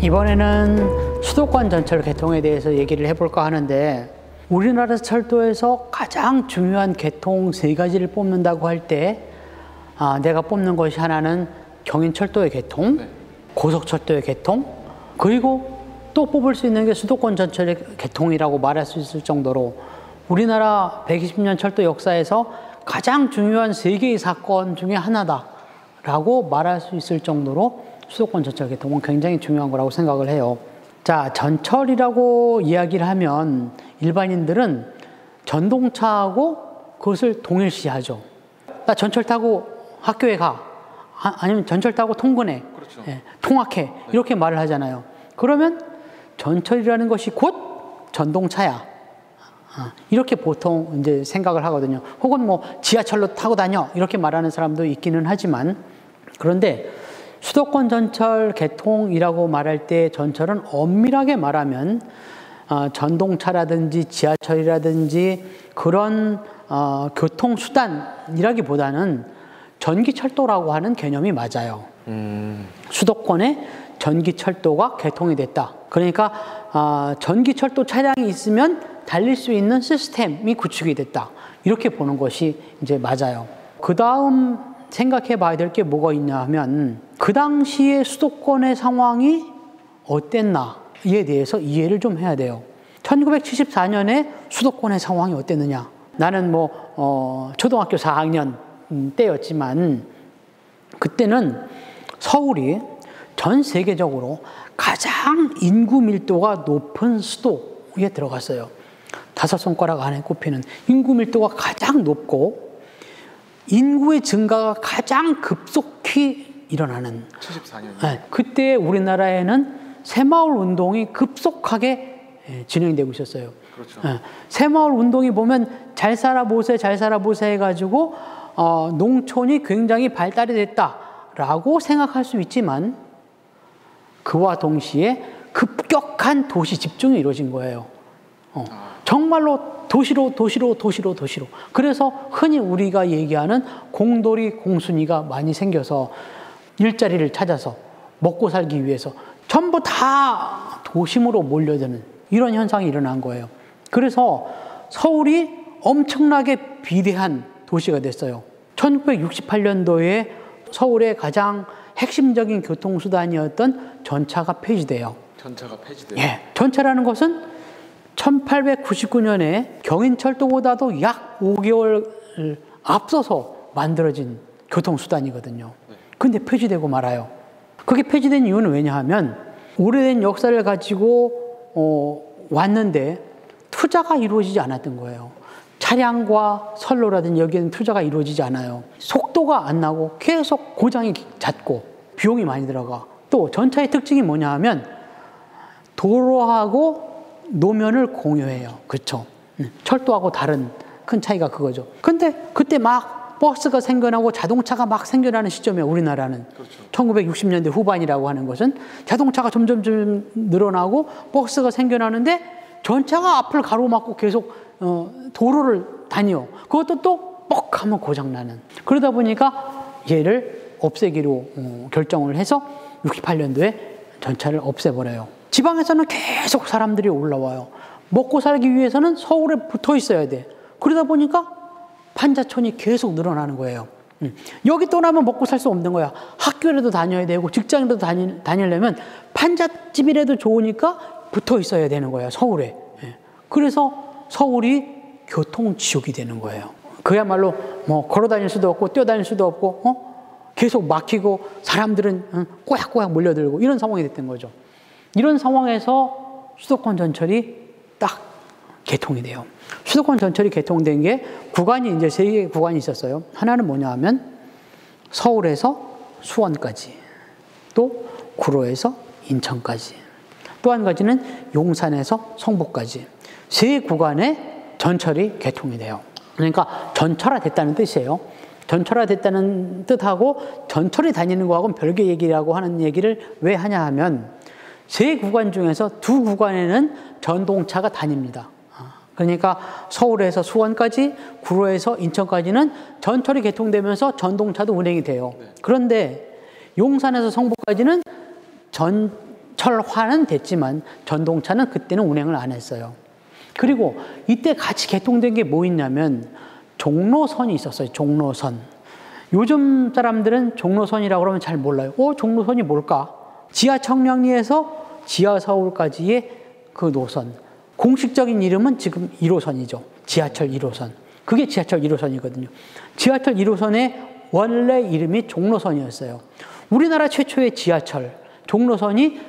이번에는 수도권 전철 개통에 대해서 얘기를 해볼까 하는데, 우리나라 철도에서 가장 중요한 개통 세 가지를 뽑는다고 할 때 내가 뽑는 것이 하나는 경인철도의 개통, 고속철도의 개통, 그리고 또 뽑을 수 있는 게 수도권 전철의 개통이라고 말할 수 있을 정도로 우리나라 120년 철도 역사에서 가장 중요한 세 개의 사건 중에 하나다라고 말할 수 있을 정도로 수도권 전철 개통은 굉장히 중요한 거라고 생각을 해요. 자, 전철이라고 이야기를 하면 일반인들은 전동차하고 그것을 동일시하죠. 나 전철 타고 학교에 가, 아니면 전철 타고 통근해, 그렇죠. 통학해, 이렇게 말을 하잖아요. 그러면 전철이라는 것이 곧 전동차야, 이렇게 보통 이제 생각을 하거든요. 혹은 뭐 지하철로 타고 다녀, 이렇게 말하는 사람도 있기는 하지만, 그런데 수도권 전철 개통이라고 말할 때 전철은 엄밀하게 말하면 전동차라든지 지하철이라든지 그런 교통수단이라기보다는 전기철도라고 하는 개념이 맞아요. 수도권에 전기철도가 개통이 됐다. 그러니까 전기철도 차량이 있으면 달릴 수 있는 시스템이 구축이 됐다. 이렇게 보는 것이 이제 맞아요. 그 다음 생각해 봐야 될 게 뭐가 있냐 하면, 그 당시에 수도권의 상황이 어땠나에 대해서 이해를 좀 해야 돼요. 1974년에 수도권의 상황이 어땠느냐. 나는 초등학교 4학년 때였지만, 그때는 서울이 전 세계적으로 가장 인구 밀도가 높은 수도에 들어갔어요. 5손가락 안에 꼽히는 인구 밀도가 가장 높고 인구의 증가가 가장 급속히 일어나는 74년. 그때 우리나라에는 새마을 운동이 급속하게 진행이 되고 있었어요. 그렇죠. 새마을 운동이 보면 잘 살아 보세 해가지고 농촌이 굉장히 발달이 됐다라고 생각할 수 있지만, 그와 동시에 급격한 도시 집중이 이루어진 거예요. 정말로 도시로. 그래서 흔히 우리가 얘기하는 공돌이, 공순이가 많이 생겨서 일자리를 찾아서 먹고 살기 위해서 전부 다 도심으로 몰려드는 이런 현상이 일어난 거예요. 그래서 서울이 엄청나게 비대한 도시가 됐어요. 1968년도에 서울의 가장 핵심적인 교통수단이었던 전차가 폐지돼요. 전차가 폐지돼요? 예, 전차라는 것은 1899년에 경인철도보다도 약 5개월 앞서서 만들어진 교통수단이거든요. 근데 폐지되고 말아요. 그게 폐지된 이유는 왜냐하면 오래된 역사를 가지고 왔는데 투자가 이루어지지 않았던 거예요. 차량과 선로라든지 여기에는 투자가 이루어지지 않아요. 속도가 안 나고 계속 고장이 잦고 비용이 많이 들어가. 또 전차의 특징이 뭐냐 하면 도로하고 노면을 공유해요. 그렇죠? 철도하고 다른 큰 차이가 그거죠. 근데 그때 막 버스가 생겨나고 자동차가 막 생겨나는 시점이에요. 우리나라는. 그렇죠. 1960년대 후반이라고 하는 것은 자동차가 점점 늘어나고 버스가 생겨나는데 전차가 앞을 가로막고 계속 도로를 다녀. 그것도 또 뻑 하면 고장나는. 그러다 보니까 얘를 없애기로 결정을 해서 68년도에 전차를 없애버려요. 지방에서는 계속 사람들이 올라와요. 먹고 살기 위해서는 서울에 붙어 있어야 돼. 그러다 보니까 판자촌이 계속 늘어나는 거예요. 여기 떠나면 먹고 살 수 없는 거야. 학교라도 다녀야 되고 직장이라도 다니려면 판잣집이라도 좋으니까 붙어 있어야 되는 거예요. 서울에. 그래서 서울이 교통지옥이 되는 거예요. 그야말로 걸어 다닐 수도 없고 뛰어다닐 수도 없고 계속 막히고 사람들은 꼬약꼬약 몰려들고 이런 상황이 됐던 거죠. 이런 상황에서 수도권 전철이 딱 개통이 돼요. 수도권 전철이 개통된 게 구간이 이제 3개의 구간이 있었어요. 하나는 뭐냐 하면 서울에서 수원까지, 또 구로에서 인천까지, 또 한 가지는 용산에서 성북까지 3구간의 전철이 개통이 돼요. 그러니까 전철화됐다는 뜻이에요. 전철화됐다는 뜻하고 전철이 다니는 거하고는 별개 얘기라고 하는 얘기를 왜 하냐 하면 3구간 중에서 2구간에는 전동차가 다닙니다. 그러니까 서울에서 수원까지, 구로에서 인천까지는 전철이 개통되면서 전동차도 운행이 돼요. 그런데 용산에서 성북까지는 철화는 됐지만 전동차는 그때는 운행을 안 했어요. 그리고 이때 같이 개통된 게 뭐 있냐면 종로선이 있었어요. 종로선. 요즘 사람들은 종로선이라고 그러면 잘 몰라요. 종로선이 뭘까? 지하 청량리에서 지하 서울까지의 그 노선. 공식적인 이름은 지금 1호선이죠. 지하철 1호선. 그게 지하철 1호선이거든요. 지하철 1호선의 원래 이름이 종로선이었어요. 우리나라 최초의 지하철 종로선이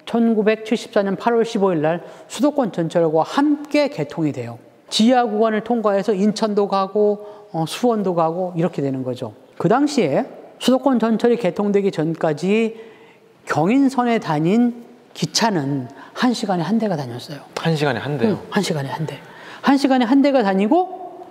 1974년 8월 15일 날 수도권 전철과 함께 개통이 돼요. 지하 구간을 통과해서 인천도 가고 수원도 가고 이렇게 되는 거죠. 그 당시에 수도권 전철이 개통되기 전까지 경인선에 다닌 기차는 1시간에 한 대가 다녔어요. 1시간에 한 대요? 1시간에 한 대. 1시간에 한 대가 다니고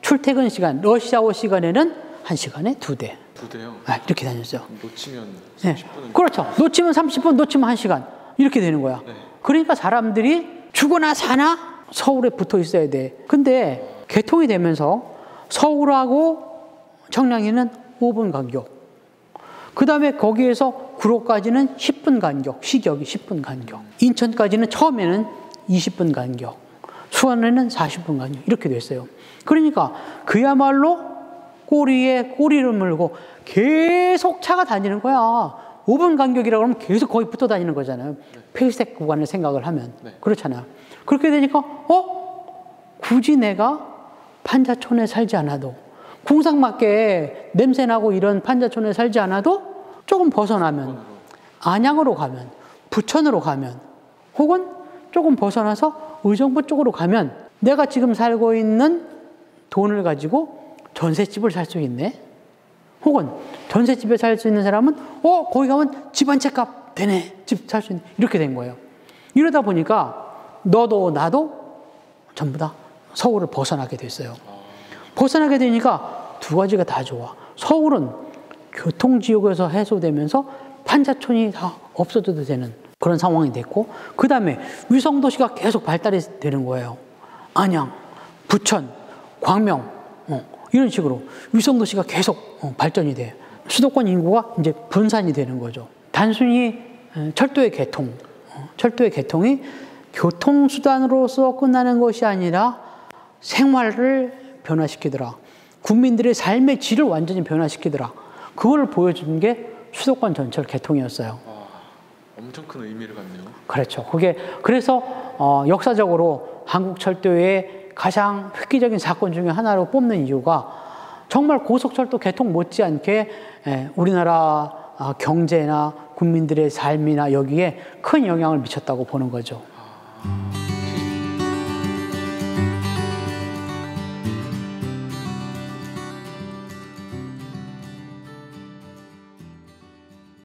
출퇴근 시간, 러시아워 시간에는 1시간에 2대. 2대요? 이렇게 다녔어요. 놓치면 30분은. 네. 그렇죠. 놓치면 30분, 놓치면 1시간. 이렇게 되는 거야. 네. 그러니까 사람들이 죽거나 사나 서울에 붙어 있어야 돼. 근데 개통이 되면서 서울하고 청량리는 5분 간격. 그 다음에 거기에서 구로까지는 10분 간격, 시격이 10분 간격. 인천까지는 처음에는 20분 간격. 수원에는 40분 간격. 이렇게 됐어요. 그러니까 그야말로 꼬리에 꼬리를 물고 계속 차가 다니는 거야. 5분 간격이라고 하면 계속 거기 붙어 다니는 거잖아요. 폐쇄 구간을 생각을 하면. 그렇잖아요. 그렇게 되니까, 굳이 내가 판자촌에 살지 않아도, 궁상맞게 냄새나고 이런 판자촌에 살지 않아도 조금 벗어나면, 안양으로 가면, 부천으로 가면, 혹은 조금 벗어나서 의정부 쪽으로 가면 내가 지금 살고 있는 돈을 가지고 전셋집을 살 수 있네. 혹은 전셋집에 살 수 있는 사람은 거기 가면 집 한 채 값 되네. 집 살 수 있네. 이렇게 된 거예요. 이러다 보니까 너도 나도 전부 다 서울을 벗어나게 됐어요. 벗어나게 되니까 두 가지가 다 좋아. 서울은 교통지역에서 해소되면서 판자촌이 다 없어져도 되는 그런 상황이 됐고, 그 다음에 위성도시가 계속 발달이 되는 거예요. 안양, 부천, 광명, 이런 식으로 위성도시가 계속 발전이 돼요. 수도권 인구가 이제 분산이 되는 거죠. 단순히 철도의 개통이 교통수단으로서 끝나는 것이 아니라 생활을 변화시키더라. 국민들의 삶의 질을 완전히 변화시키더라. 그걸 보여준 게 수도권 전철 개통이었어요. 엄청 큰 의미를 갖네요. 그렇죠. 그래서 역사적으로 한국 철도의 가장 획기적인 사건 중에 하나로 뽑는 이유가 정말 고속철도 개통 못지않게 우리나라 경제나 국민들의 삶이나 여기에 큰 영향을 미쳤다고 보는 거죠.